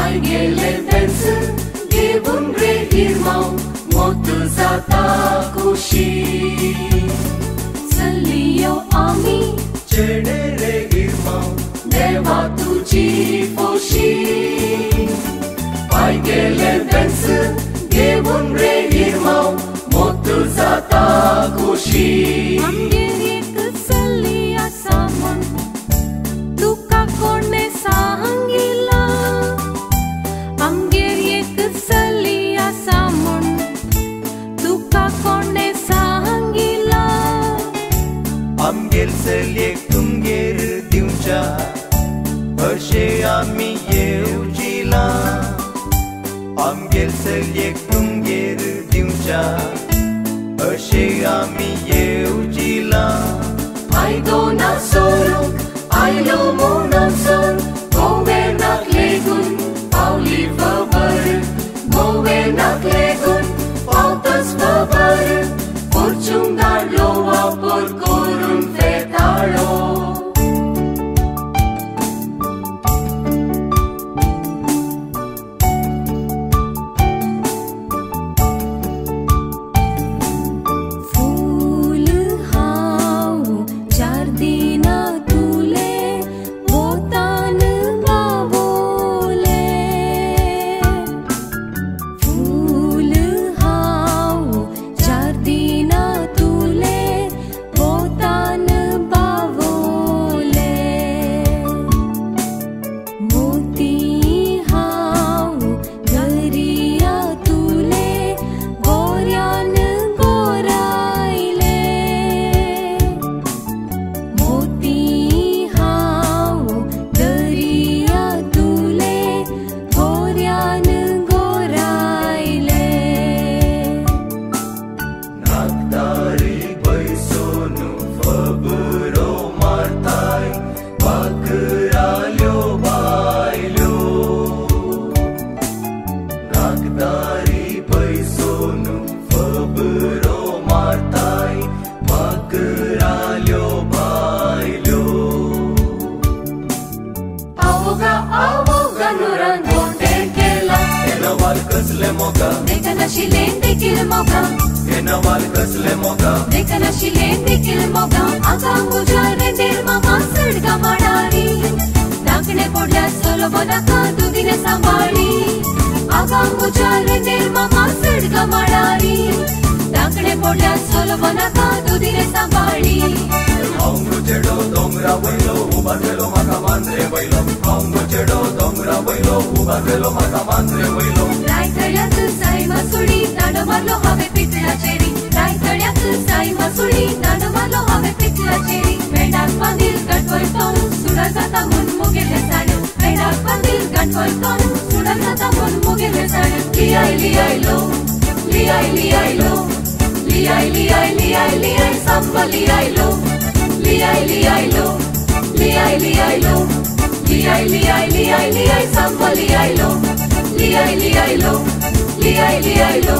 Aigele pensa Devun re irmão Motu zata kushi Saliyo ami Chede re irmão Deva tuji foshi Aigele pensa Devun re irmão Motu zata kushi Amgeri kesalia saman Duka kone sahangila Amgeri kesalia saman Duka kone sahangila Amgel seliek tungger diunca Ashe ami yeujila Amgel seliek tungger diunca Ashe ami yeujila Ai dona sorong Ai lo monon son Governak legun Pauli verber Governak legun Pautas verber Porcungar loa por corun fetalo Dekana shilen dekil moga Enawal kasle moga Dekana shilen dekil moga Agangu jare der mama sadga madari Dakne podla solo bonaka dudine sambali Agangu jare der mama sadga madari Dakne podla solo bonaka dudine sambali Aungu chedo dongra bailo ubadelo maka mandre bailo Aungu chedo dongra bailo ubadelo maka mandre bailo रायतळ्यात Sai मासुळी दांड मारलो हवे पिटला cherry रायतळ्यात Sai मासुळी दांड मारलो हवे पिटला cherry मेंढाक बांधील गटवल तोंड सुडा जाता मन मुगेले साड्यो मेंढाक बांधील गटवल तोंड सुडा जाता मन मुगेले साड्यो लियाय लियाय लो लियाय लियाय लो लियाय लियाय लियाय लियाय सांबा लियाय लो लियाय लियाय लो लियाय लियाय लो लियाय लियाय लियाय लियाय सांबा लियाय लो Liai liai lo, liai liai lo.